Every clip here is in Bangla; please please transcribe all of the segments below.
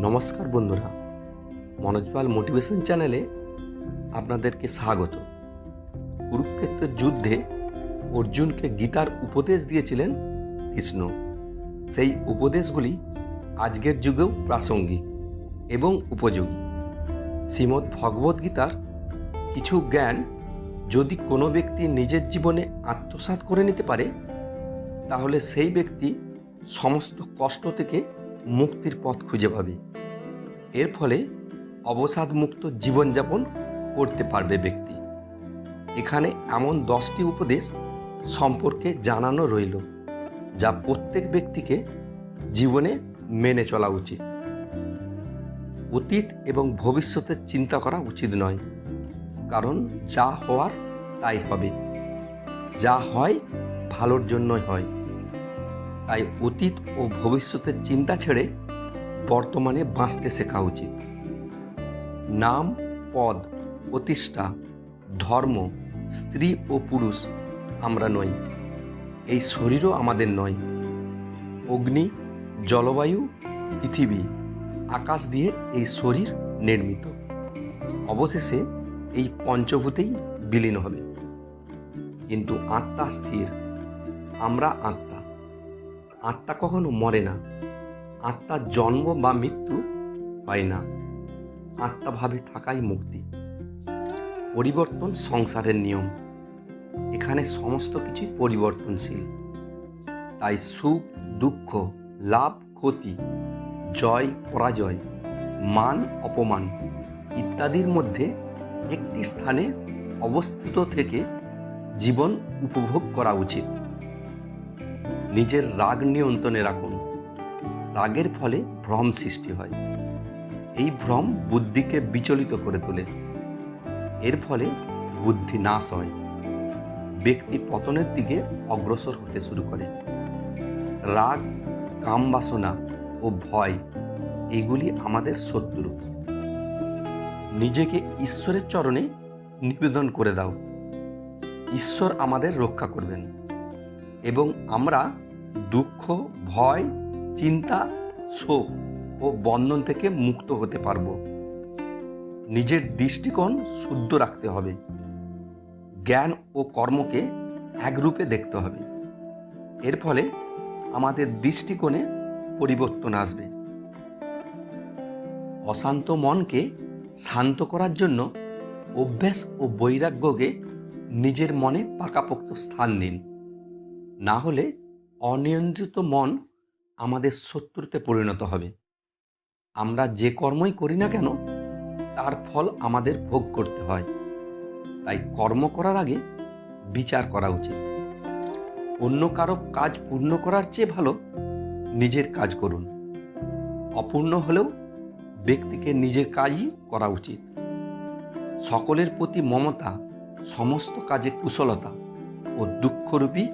নমস্কার বন্ধুরা, মনোজ পাল মোটিভেশন চ্যানেলে আপনাদেরকে স্বাগত। কুরুক্ষেত্রের যুদ্ধে অর্জুনকে গীতার উপদেশ দিয়েছিলেন কৃষ্ণ। সেই উপদেশগুলি আজকের যুগেও প্রাসঙ্গিক এবং উপযোগী। শ্রীমদ্ ভগবদ্গীতার কিছু জ্ঞান যদি কোনো ব্যক্তি নিজের জীবনে আত্মসাৎ করে নিতে পারে, তাহলে সেই ব্যক্তি সমস্ত কষ্ট থেকে মুক্তির পথ খুঁজে পাবে। এর ফলে অবসাদমুক্ত জীবনযাপন করতে পারবে ব্যক্তি। এখানে এমন 10টি উপদেশ সম্পর্কে জানানো রইল, যা প্রত্যেক ব্যক্তিকে জীবনে মেনে চলা উচিত। অতীত এবং ভবিষ্যতের চিন্তা করা উচিত নয়, কারণ যা হওয়ার তাই হবে। যা হয় ভালোর জন্যই হয়। তাই অতীত ও ভবিষ্যতের চিন্তা ছেড়ে বর্তমানে বাঁচতে শেখা উচিত। নাম, পদ, প্রতিষ্ঠা, ধর্ম, স্ত্রী ও পুরুষ আমরা নই। এই শরীরও আমাদের নয়। অগ্নি, জলবায়ু, পৃথিবী, আকাশ দিয়ে এই শরীর নির্মিত। অবশেষে এই পঞ্চভূতেই বিলীন হবে। কিন্তু আত্মা স্থির। আমরা আত্মা। আত্মা কখনো মরে না। আত্মার জন্ম বা মৃত্যু হয় না। আত্মাভাবে থাকাই মুক্তি। পরিবর্তন সংসারের নিয়ম। এখানে সমস্ত কিছুই পরিবর্তনশীল। তাই সুখ, দুঃখ, লাভ, ক্ষতি, জয়, পরাজয়, মান, অপমান ইত্যাদির মধ্যে একটি স্থানে অবস্থিত থেকে জীবন উপভোগ করা উচিত। নিজের রাগ নিয়ন্ত্রণে রাখুন। রাগের ফলে ভ্রম সৃষ্টি হয়। এই ভ্রম বুদ্ধিকে বিচলিত করে তোলে। এর ফলে বুদ্ধি নাশ হয়। ব্যক্তি পতনের দিকে অগ্রসর হতে শুরু করে। রাগ, কামবাসনা ও ভয় এগুলি আমাদের শত্রু। নিজেকে ঈশ্বরের চরণে নিবেদন করে দাও। ঈশ্বর আমাদের রক্ষা করবেন এবং আমরা দুঃখ, ভয়, চিন্তা, শোক ও বন্ধন থেকে মুক্ত হতে পারব। নিজের দৃষ্টিকোণ শুদ্ধ রাখতে হবে। জ্ঞান ও কর্মকে একরূপে দেখতে হবে। এর ফলে আমাদের দৃষ্টিকোণে পরিবর্তন আসবে। অশান্ত মনকে শান্ত করার জন্য অভ্যাস ও বৈরাগ্যকে নিজের মনে পাকাপোক্ত স্থান দিন। না হলে অনিয়ন্ত্রিত মন আমাদের শত্রুতে পরিণত হবে। আমরা যে কর্মই করি না কেন, তার ফল আমাদের ভোগ করতে হয়। তাই কর্ম করার আগে বিচার করা উচিত। অন্য কারো কাজ পূর্ণ করার চেয়ে ভালো নিজের কাজ করুন। অপূর্ণ হলেও ব্যক্তিকে নিজের কাজই করা উচিত। সকলের প্রতি মমতা, সমস্ত কাজে কুশলতা ও দুঃখরূপী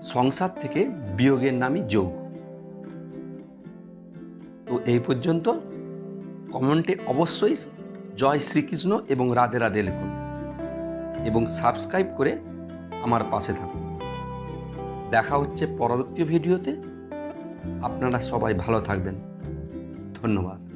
সংসার থেকে বিয়োগের নামই যোগ। তো এই পর্যন্ত। কমেন্টে অবশ্যই জয় শ্রীকৃষ্ণ এবং রাধে রাধে লিখুন এবং সাবস্ক্রাইব করে আমার পাশে থাকুন। দেখা হচ্ছে পরবর্তী ভিডিওতে। আপনারা সবাই ভালো থাকবেন। ধন্যবাদ।